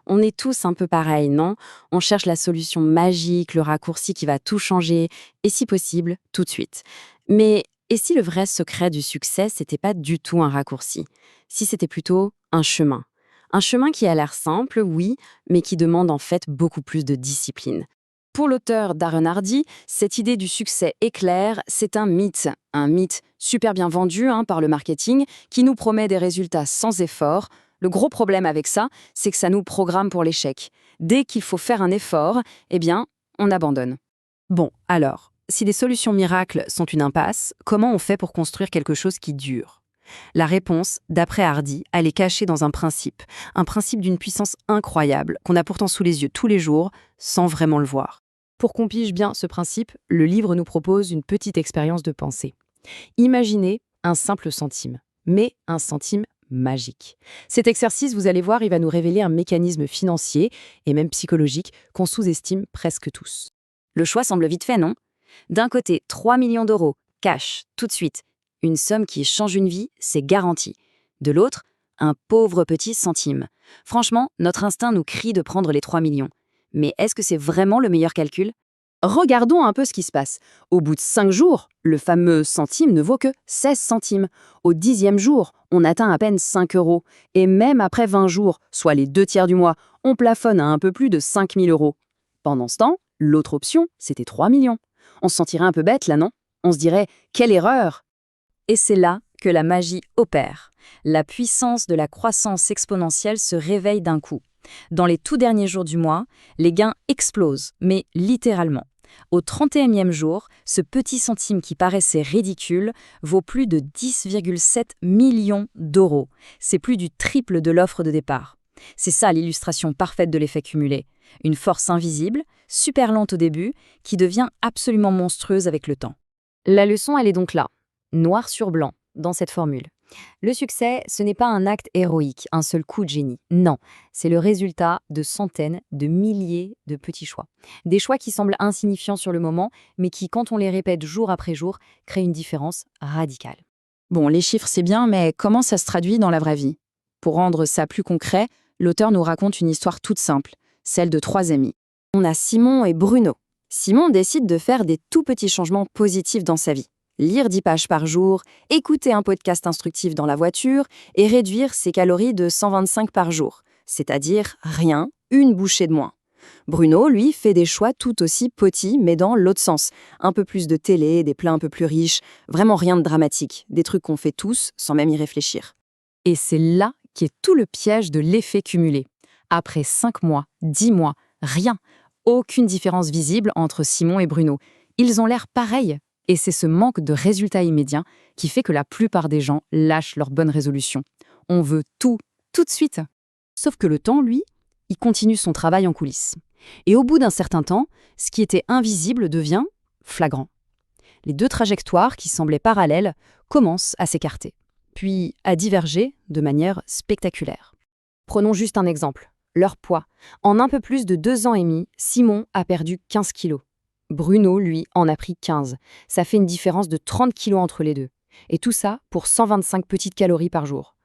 On est tous un peu pareils, non? On cherche la solution magique, le raccourci qui va tout changer, et si possible, tout de suite. Mais et si le vrai secret du succès, c'était pas du tout un raccourci? Si c'était plutôt un chemin? Un chemin qui a l'air simple, oui, mais qui demande en fait beaucoup plus de discipline. Pour l'auteur Darren Hardy, cette idée du succès éclair, c'est un mythe super bien vendu par le marketing, qui nous promet des résultats sans effort. Le gros problème avec ça, c'est que ça nous programme pour l'échec. Dès qu'il faut faire un effort, eh bien, on abandonne. Bon, alors, si les solutions miracles sont une impasse, comment on fait pour construire quelque chose qui dure? La réponse, d'après Hardy, elle est cachée dans un principe d'une puissance incroyable qu'on a pourtant sous les yeux tous les jours sans vraiment le voir. Pour qu'on pige bien ce principe, le livre nous propose une petite expérience de pensée. Imaginez un simple centime, mais un centime magique. Cet exercice, vous allez voir, il va nous révéler un mécanisme financier et même psychologique qu'on sous-estime presque tous. Le choix semble vite fait, non? D'un côté, 3 millions d'euros, cash, tout de suite. Une somme qui change une vie, c'est garanti. De l'autre, un pauvre petit centime. Franchement, notre instinct nous crie de prendre les 3 millions. Mais est-ce que c'est vraiment le meilleur calcul? Regardons un peu ce qui se passe. Au bout de 5 jours, le fameux centime ne vaut que 16 centimes. Au 10e jour, on atteint à peine 5 euros. Et même après 20 jours, soit les 2 tiers du mois, on plafonne à un peu plus de 5 000 euros. Pendant ce temps, l'autre option, c'était 3 millions. On se sentirait un peu bête là, non? On se dirait « quelle erreur !» Et c'est là que la magie opère. La puissance de la croissance exponentielle se réveille d'un coup. Dans les tout derniers jours du mois, les gains explosent, mais littéralement. Au 31e jour, ce petit centime qui paraissait ridicule vaut plus de 10,7 millions d'euros. C'est plus du triple de l'offre de départ. C'est ça l'illustration parfaite de l'effet cumulé. Une force invisible, super lente au début, qui devient absolument monstrueuse avec le temps. La leçon, elle est donc là, noir sur blanc, dans cette formule. Le succès, ce n'est pas un acte héroïque, un seul coup de génie. Non, c'est le résultat de centaines, de milliers de petits choix. Des choix qui semblent insignifiants sur le moment, mais qui, quand on les répète jour après jour, créent une différence radicale. Bon, les chiffres, c'est bien, mais comment ça se traduit dans la vraie vie? Pour rendre ça plus concret, l'auteur nous raconte une histoire toute simple, celle de 3 amis. On a Simon et Bruno. Simon décide de faire des tout petits changements positifs dans sa vie. Lire 10 pages par jour, écouter un podcast instructif dans la voiture et réduire ses calories de 125 par jour, c'est-à-dire rien, une bouchée de moins. Bruno, lui, fait des choix tout aussi petits, mais dans l'autre sens. Un peu plus de télé, des plats un peu plus riches, vraiment rien de dramatique, des trucs qu'on fait tous sans même y réfléchir. Et c'est là qu'est tout le piège de l'effet cumulé. Après 5 mois, 10 mois, rien. Aucune différence visible entre Simon et Bruno. Ils ont l'air pareils. Et c'est ce manque de résultats immédiats qui fait que la plupart des gens lâchent leurs bonnes résolutions. On veut tout, tout de suite. Sauf que le temps, lui, il continue son travail en coulisses. Et au bout d'un certain temps, ce qui était invisible devient flagrant. Les deux trajectoires qui semblaient parallèles commencent à s'écarter, puis à diverger de manière spectaculaire. Prenons juste un exemple, leur poids. En un peu plus de 2 ans et demi, Simon a perdu 15 kilos. Bruno, lui, en a pris 15. Ça fait une différence de 30 kilos entre les deux. Et tout ça pour 125 petites calories par jour.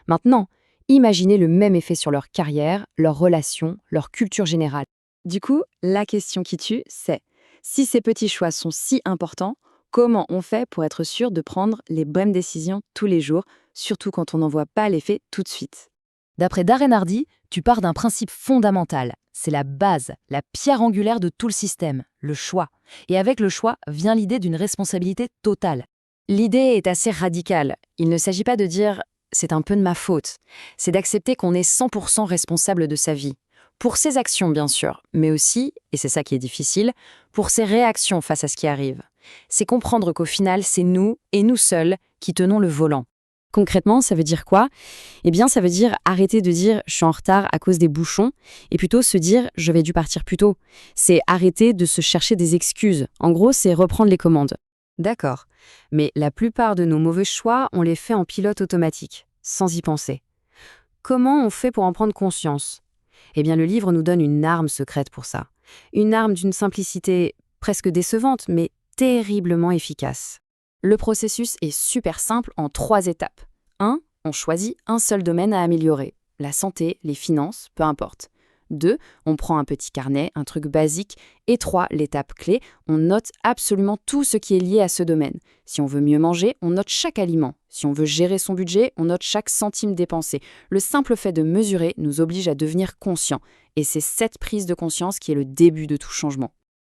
Maintenant, imaginez le même effet sur leur carrière, leurs relations, leur culture générale. Du coup, la question qui tue, c'est si ces petits choix sont si importants, comment on fait pour être sûr de prendre les bonnes décisions tous les jours, surtout quand on n'en voit pas l'effet tout de suite? D'après Darren Hardy, tu pars d'un principe fondamental. C'est la base, la pierre angulaire de tout le système, le choix. Et avec le choix vient l'idée d'une responsabilité totale. L'idée est assez radicale. Il ne s'agit pas de dire « c'est un peu de ma faute ». C'est d'accepter qu'on est 100% responsable de sa vie. Pour ses actions, bien sûr, mais aussi, et c'est ça qui est difficile, pour ses réactions face à ce qui arrive. C'est comprendre qu'au final, c'est nous, et nous seuls, qui tenons le volant. Concrètement, ça veut dire quoi? Eh bien, ça veut dire arrêter de dire « je suis en retard à cause des bouchons » et plutôt se dire « j'aurais dû partir plus tôt ». C'est arrêter de se chercher des excuses. En gros, c'est reprendre les commandes. D'accord. Mais la plupart de nos mauvais choix, on les fait en pilote automatique, sans y penser. Comment on fait pour en prendre conscience? Eh bien, le livre nous donne une arme secrète pour ça. Une arme d'une simplicité presque décevante, mais terriblement efficace. Le processus est super simple en 3 étapes. 1. On choisit un seul domaine à améliorer. La santé, les finances, peu importe. 2, on prend un petit carnet, un truc basique. Et 3, l'étape clé, on note absolument tout ce qui est lié à ce domaine. Si on veut mieux manger, on note chaque aliment. Si on veut gérer son budget, on note chaque centime dépensé. Le simple fait de mesurer nous oblige à devenir conscient. Et c'est cette prise de conscience qui est le début de tout changement.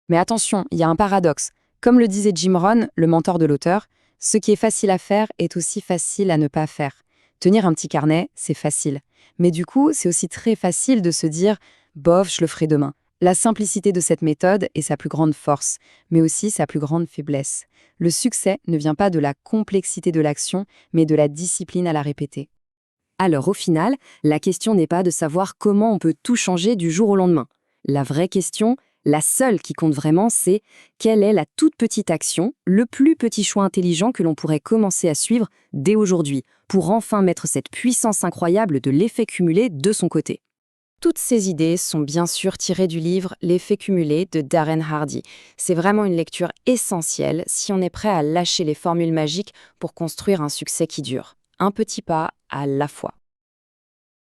Mais attention, il y a un paradoxe. Comme le disait Jim Rohn, le mentor de l'auteur, ce qui est facile à faire est aussi facile à ne pas faire. Tenir un petit carnet, c'est facile. Mais du coup, c'est aussi très facile de se dire « bof, je le ferai demain ». La simplicité de cette méthode est sa plus grande force, mais aussi sa plus grande faiblesse. Le succès ne vient pas de la complexité de l'action, mais de la discipline à la répéter. Alors au final, la question n'est pas de savoir comment on peut tout changer du jour au lendemain. La vraie question, la seule qui compte vraiment, c'est quelle est la toute petite action, le plus petit choix intelligent que l'on pourrait commencer à suivre dès aujourd'hui, pour enfin mettre cette puissance incroyable de l'effet cumulé de son côté. Toutes ces idées sont bien sûr tirées du livre L'effet cumulé de Darren Hardy. C'est vraiment une lecture essentielle si on est prêt à lâcher les formules magiques pour construire un succès qui dure. Un petit pas à la fois.